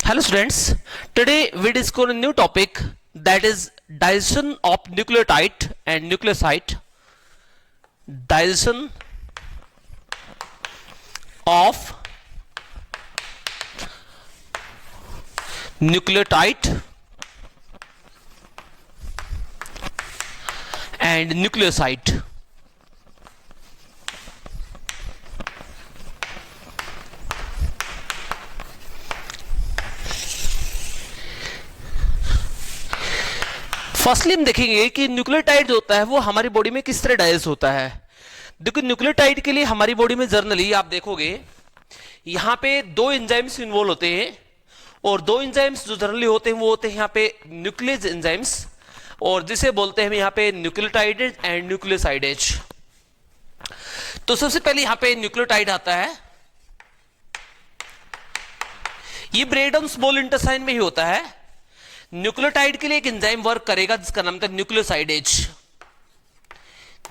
Hello students, today we discuss a new topic that is digestion of nucleotide and nucleoside. Digestion of nucleotide and nucleoside. Firstly हम देखेंगे कि nucleotide जो होता है वो हमारी बॉडी में किस तरह डाइजेस्ट होता है। देखो न्यूक्लियोटाइड के लिए हमारी बॉडी में जर्नली आप देखोगे यहां पे दो एंजाइम्स इन्वॉल्व होते हैं और दो एंजाइम्स जो जर्नली होते हैं वो होते हैं यहां पे न्यूक्लियस एंजाइम्स और जिसे बोलते हैं यहां पे न्यूक्लियोटाइडेज एंड न्यूक्लियोसाइडेज। तो सबसे पहले यहां पे न्यूक्लियोटाइड आता है, ये ब्रेकडाउन स्मॉल इंटेस्टाइन में ही होता है। न्यूक्लियोटाइड के लिए एक एंजाइम वर्क करेगा जिसका नाम था न्यूक्लियोसाइडेज।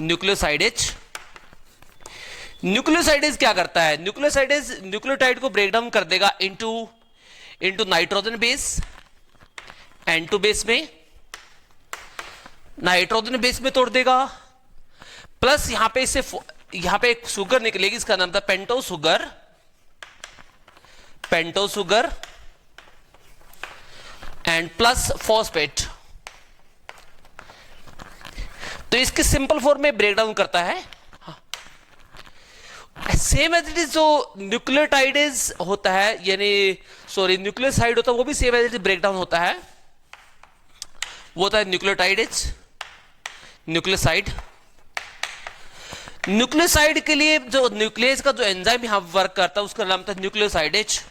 न्यूक्लियोसाइडेज न्यूक्लियोसाइडेज क्या करता है? न्यूक्लियोसाइडेज न्यूक्लियोटाइड को ब्रेक डाउन कर देगा into nitrogen base, N2 base में, नाइट्रोजन बेस में तोड़ देगा। प्लस यहां पे एक शुगर निकलेगी, इसका नाम था pentose sugar and plus phosphate. तो इसके सिंपल फॉर्म में ब्रेकडाउन करता है। सेम एज इट इज जो न्यूक्लियोटाइडेज होता है यानी न्यूक्लियोसाइड होता है वो भी same as it is breakdown होता है, वो होता है न्यूक्लियोटाइडेज न्यूक्लियोसाइड। न्यूक्लियोसाइड के लिए जो न्यूक्लियस का जो एंजाइम यहां वर्क करता है उसका नाम था न्यूक्लियोसाइडेज।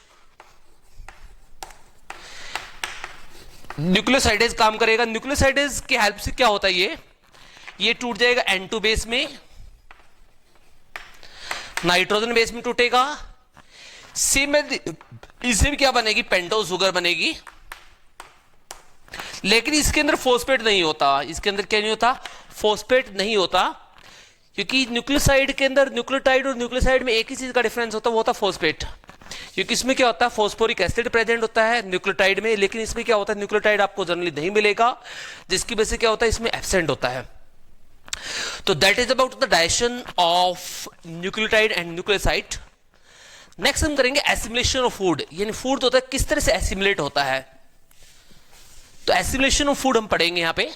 न्यूक्लियोसाइडेज काम करेगा। न्यूक्लियोसाइडेज की हेल्प से क्या होता है, ये टूट जाएगा N2 बेस में, नाइट्रोजन बेस में टूटेगा। सेम इससे भी क्या बनेगी, पेंटो शुगर बनेगी। लेकिन इसके अंदर फॉस्फेट नहीं होता, इसके अंदर क्या नहीं होता, फॉस्फेट नहीं होता, क्योंकि न्यूक्लियोसाइड के अंदर न्यूक्लियोटाइड और न्यूक्लियोसाइड में एक ही चीज का डिफरेंस होता है, वो होता है फॉस्फेट। क्योंकि इसमें क्या होता है, फॉस्फोरिक एसिड प्रेजेंट होता है न्यूक्लियोटाइड में, लेकिन इसमें क्या होता है, न्यूक्लियोटाइड आपको जनरली नहीं मिलेगा, जिसकी वजह से क्या होता है, इसमें एब्सेंट होता है। तो that is about the digestion of nucleotide and nucleoside. Next हम करेंगे एसिमिलेशन ऑफ फूड, यानी फूड होता है किस तरह से एसिमिलेट होता है। तो एसिमिलेशन ऑफ फूड हम पढ़ेंगे यहां पे।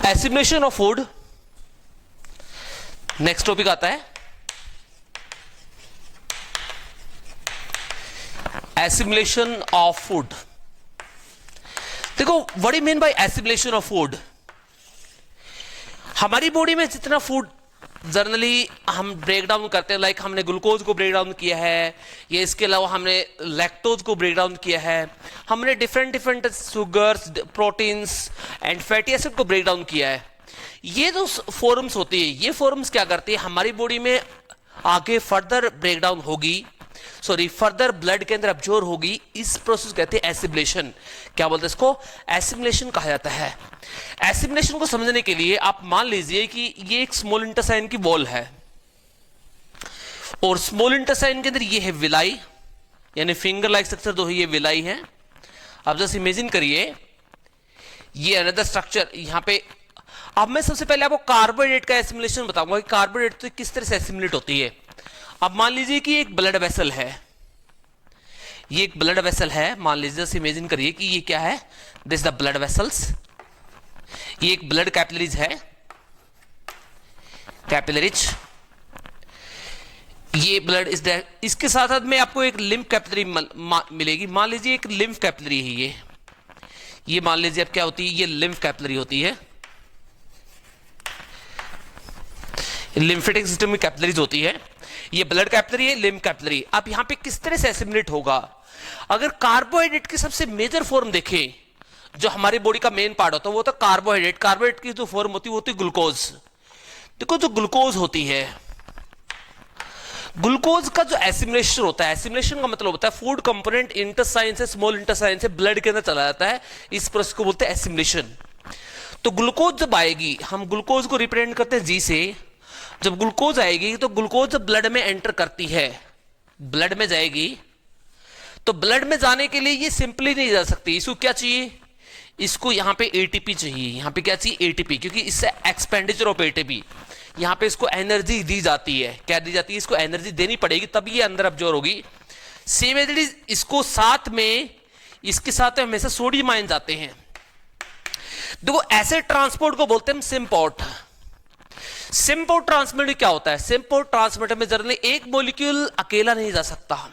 Assimilation of food next topic आता है, एसिमिलेशन ऑफ फूड। देखो what you mean by assimilation of food. हमारी बॉडी में जितना फूड जनरली हम ब्रेक डाउन करते हैं, लाइक हमने ग्लूकोज को ब्रेक डाउन किया है, या इसके अलावा हमने लैक्टोज को ब्रेक डाउन किया है, हमने different sugars, proteins and fatty acid को ब्रेक डाउन किया है। ये जो फॉर्म्स होती है, ये फॉर्म्स क्या करती है, हमारी बॉडी में आगे फर्दर ब्रेकडाउन होगी, फर्दर ब्लड के अंदर अब्जॉर्ब होगी। इस प्रोसेस कहते हैं एसिमिलेशन। क्या बोलते हैं इसको, एसिमिलेशन कहा जाता है। एसिमिलेशन को समझने के लिए आप मान लीजिए कि ये एक स्मॉल इंटेस्टाइन की वॉल है और स्मॉल इंटेस्टाइन के अंदर ये है विलाई, यानी फिंगर लाइक स्ट्रक्चर जो है ये विलाई है। अब जस्ट इमेजिन करिए ये अनदर स्ट्रक्चर यहां पे। अब मैं सबसे पहले आपको कार्बोहाइड्रेट का एसिमिलेशन बताऊंगा कि कार्बोहाइड्रेट तो किस तरह से एसिमिलेट होती है। अब मान लीजिए कि एक ब्लड वेसल है, ये एक ब्लड वेसल है, मान लीजिए इमेजिन करिए कि ये क्या है, दिस द ब्लड वेसल्स, ये एक ब्लड कैपिलरीज है, कैपिलरीज, ये ब्लड इस इसके साथ साथ में आपको एक लिम्फ कैपिलरी मिलेगी। मान लीजिए एक लिम्फ कैपिलरी है, ये मान लीजिए अब क्या होती है, ये लिम्फ कैपिलरी होती है, लिम्फेटिक सिस्टम में कैपिलरीज होती है, ये ब्लड कैपिलरी है, लिम्फ कैपिलरी। अब यहां पे किस तरह से एसिमिलेट होगा, अगर कार्बोहाइड्रेट की सबसे मेजर फॉर्म देखें, जो हमारी बॉडी का मेन पार्ट होता है वो होता है कार्बोहाइड्रेट। कार्बोहाइड्रेट की जो फॉर्म होती है वो होती है ग्लूकोज। देखो जो ग्लूकोज होती है, ग्लूकोज का जो एसिमिलेशन होता है, एसिमिलेशन का मतलब होता है फूड कंपोनेंट इंटेस्टाइन से, स्मॉल इंटेस्टाइन से ब्लड के अंदर चला जाता है, इस प्रोसेस को बोलते हैं एसिमिलेशन। तो ग्लूकोज जब आएगी, हम ग्लूकोज को रिप्रेजेंट करते हैं जी से, जब ग्लूकोज आएगी तो ग्लूकोज जब ब्लड में एंटर करती है, ब्लड में जाएगी, तो ब्लड में जाने के लिए ये सिंपली नहीं जा सकती, इसको क्या चाहिए, इसको यहां पे एटीपी चाहिए, यहां पे क्या चाहिए, एटीपी, क्योंकि इससे एक्सपेंडिचर ऑफ एटीपी, यहां पे इसको एनर्जी दी जाती है, क्या दी जाती है, इसको एनर्जी देनी पड़ेगी तभी ये अंदर अब्जॉर्ब होगी। सेम एज इट इज, इसको साथ में, इसके साथ में हमेशा सोडियम आयन जाते हैं। देखो ऐसे ट्रांसपोर्ट को बोलते हैं हम सिंपोर्ट। सिंपोर्ट ट्रांसमिटर क्या होता है, सिंपोर्ट ट्रांसमिटर में जनरली एक मॉलिक्यूल अकेला नहीं जा सकता।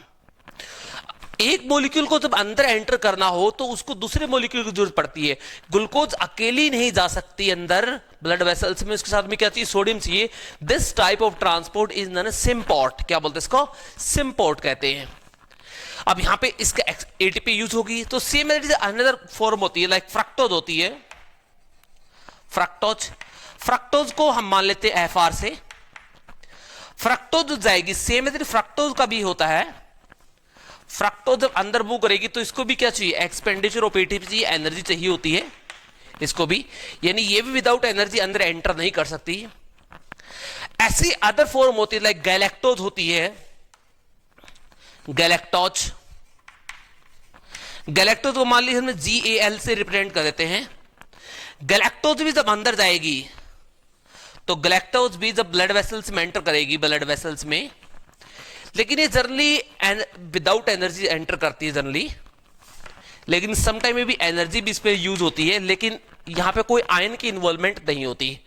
एक मॉलिक्यूल को जब अंदर एंटर करना हो तो उसको दूसरे मॉलिक्यूल की जरूरत पड़ती है। ग्लूकोज अकेली नहीं जा सकती अंदर ब्लड वेसल्स में, उसके साथ में क्या चाहिए, सोडियम चाहिए। This type of transport is non symport. क्या बोलते हैं इसको, सिंपोर्ट कहते हैं। अब यहां पे इसका एटीपी यूज होगी, तो सेम अनदर फॉर्म होती है, लाइक फ्रक्टोज होती है, फ्रक्टोज। फ्रक्टोज को हम मान लेते हैं एफआर से, फ्रक्टोज जाएगी, सेम एज फ्रक्टोज का भी होता है। फ्रक्टोज जब अंदर मूव करेगी तो इसको भी क्या चाहिए, एक्सपेंडिचर ऑफ एटीपी चाहिए, एनर्जी चाहिए होती है इसको भी, यानी ये भी विदाउट एनर्जी अंदर एंटर नहीं कर सकती। ऐसी अदर फॉर्म होती है, लाइक गैलेक्टोज होती है, गैलेक्टोज। गैलेक्टोज को मान लीजिए हम GAL से रिप्रेजेंट कर देते हैं। गैलेक्टोज भी जब अंदर जाएगी तो गैलेक्टोज भी जब ब्लड वेसल्स में एंटर करेगी, ब्लड वेसल्स में, लेकिन ये जनरली विदाउट एनर्जी एंटर करती है जनरली, लेकिन सम टाइम में भी एनर्जी भी इस पे यूज होती है, लेकिन यहां पे कोई आयन की इन्वॉल्वमेंट नहीं होती।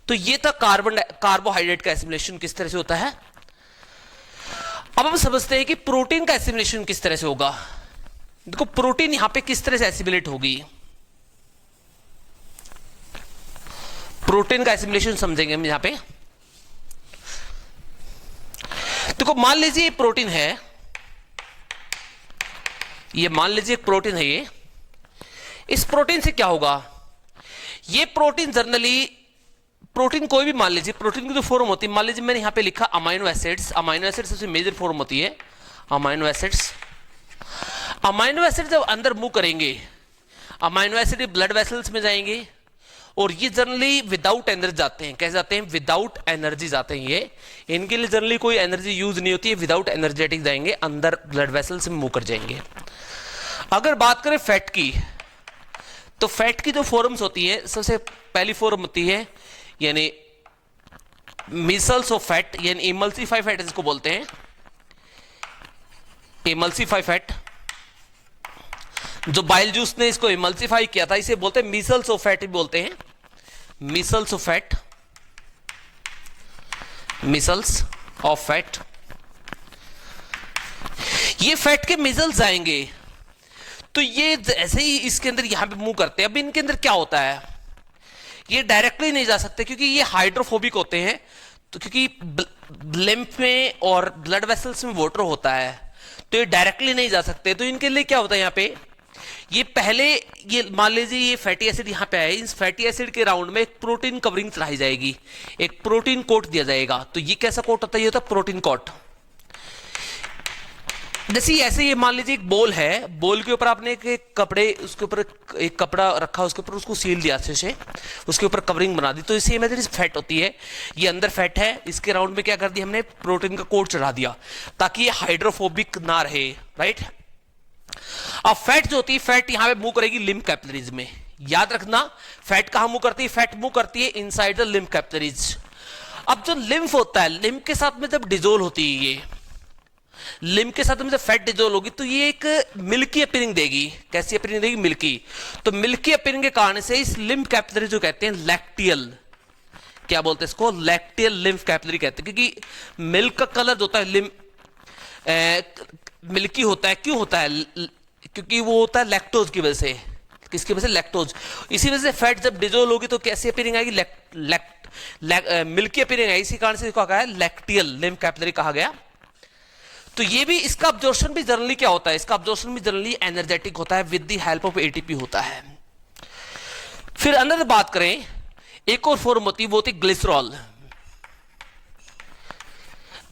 तो ये था कार्बोहाइड्रेट का एसिमिलेशन किस तरह से होता है। अब हम समझते हैं कि प्रोटीन का एसिमिलेशन किस तरह से होगा। देखो प्रोटीन यहां पे किस तरह से एसिमिलेट होगी, प्रोटीन का एसिमिलेशन समझेंगे हम यहां पे। देखो मान लीजिए ये प्रोटीन है, ये मान लीजिए एक प्रोटीन है, ये इस प्रोटीन से क्या होगा, ये प्रोटीन जनरली, प्रोटीन कोई भी मान लीजिए, प्रोटीन की जो फॉर्म होती है, मान लीजिए मैंने यहां पे लिखा अमाइनो एसिड्स। अमाइनो एसिड सबसे मेजर फॉर्म होती है अमाइनो एसिड्स। अमाइनो एसिड जब अंदर मूव करेंगे, अमाइनो एसिड ब्लड वेसल्स में जाएंगे और ये जनरली विदाउट एनर्जी जाते हैं। कैसे जाते हैं, विदाउट एनर्जी जाते हैं ये, इनके लिए जनरली कोई एनर्जी यूज नहीं होती है, विदाउट एनर्जेटिक जाएंगे अंदर, ब्लड वेसल्स में मूव कर जाएंगे। अगर बात करें फैट की, तो फैट की जो फॉर्म्स होती है, सबसे पहली फॉर्म होती है यानी मिसल्स ऑफ फैट, यानी इमल्सिफाई फैट इसको बोलते हैं, इमल्सिफाई फैट। जो बाइल जूस ने इसको इमल्सिफाई किया था, इसे बोलते हैं मिसल्स ऑफ फैट बोलते हैं, micelles of fat, micelles of fat. ये फैट के मिसल्स आएंगे तो ये ऐसे ही इसके अंदर यहां पे मूव करते हैं। अब इनके अंदर क्या होता है, ये डायरेक्टली नहीं जा सकते क्योंकि ये हाइड्रोफोबिक होते हैं, तो क्योंकि लिम्फ में और ब्लड वेसल्स में वाटर होता है तो ये डायरेक्टली नहीं जा सकते। तो इनके लिए क्या होता है, यहां पे ये पहले, ये मान लीजिए ये फैटी एसिड यहां पे है, इस फैटी एसिड के राउंड में एक प्रोटीन कवरिंग चढ़ाई जाएगी, एक प्रोटीन कोट दिया जाएगा। तो ये कैसा कोट होता है, ये होता है प्रोटीन कोट। जैसे ऐसे ये मान लीजिए एक बोल है, बोल के ऊपर आपने एक कपड़े, उसके ऊपर एक कपड़ा रखा, उसके ऊपर उसको सील दिया अच्छे से, उसके ऊपर कवरिंग बना दी, तो इसे इमेजिन फैट होती है, ये अंदर फैट है, इसके राउंड में क्या कर दिया हमने, प्रोटीन का कोट चढ़ा दिया ताकि ये हाइड्रोफोबिक ना रहे, राइट। अब फैट जो होती है, फैट यहां पे मूव करेगी लिम्फ कैपिलरीज में। याद रखना फैट कहां मूव करती है, फैट मूव करती है इनसाइड द लिम्फ कैपिलरीज। अब जो लिम्फ होता है, लिम्फ के साथ में जब डिजोल्व होती है, ये लिम्फ के साथ में जब फैट डिजोल्व होगी तो ये एक मिल्की अपीयरिंग देगी। कैसी अपीयरिंग देगी, मिल्की। तो मिल्की अपीयरिंग के कारण से इस लिम्फ कैपिलरी जो कहते हैं लैक्टियल, क्या बोलते हैं इसको, लैक्टियल लिम्फ कैपिलरी कहते हैं, क्योंकि मिल्क का कलर जो होता है मिल्की होता है। क्यों होता है, क्योंकि वो होता है लैक्टोज की वजह से। किसकी वजह से, लैक्टोज। इसी वजह से फैट जब डिजोल्व होगी तो कैसी अपीयरिंग आएगी, मिल्की अपीयरिंग आएगी। इसी कारण से इसको कहा है लैक्टियल लिम्फ कैपिलरी कहा गया। तो ये भी, इसका अब्जॉर्प्शन भी जनरली क्या होता है, इसका अब्जॉर्प्शन भी जनरली एनर्जेटिक होता है, with the help of ATP होता है। फिर अंदर बात करें, एक और फॉर्म होती है, वो होती है ग्लिसरॉल।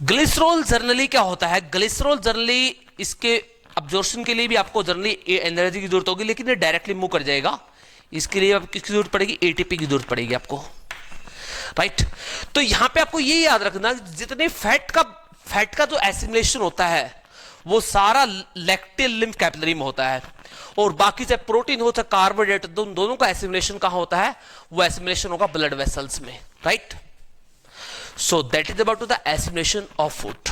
ग्लिसरॉल जनरली क्या होता है, ग्लिसरॉल जनरली इसके अब्जॉर्प्शन के लिए भी आपको जनरली एनर्जी की जरूरत होगी, लेकिन ये डायरेक्टली मूव कर जाएगा। इसके लिए आप किसकी जरूरत पड़ेगी, एटीपी की जरूरत पड़ेगी आपको। राइट। तो यहां पे आपको ये याद रखना, जितने फैट का जो एसिमिलेशन होता है वो सारा लैक्टियल लिम्फ कैपिलरी में होता है, और बाकी चाहे प्रोटीन हो चाहे कार्बोहाइड्रेट, दोनों का एसिमिलेशन कहां होता है, वो एसिमिलेशन होगा ब्लड वेसल्स में, right. So that is about the assimilation of food.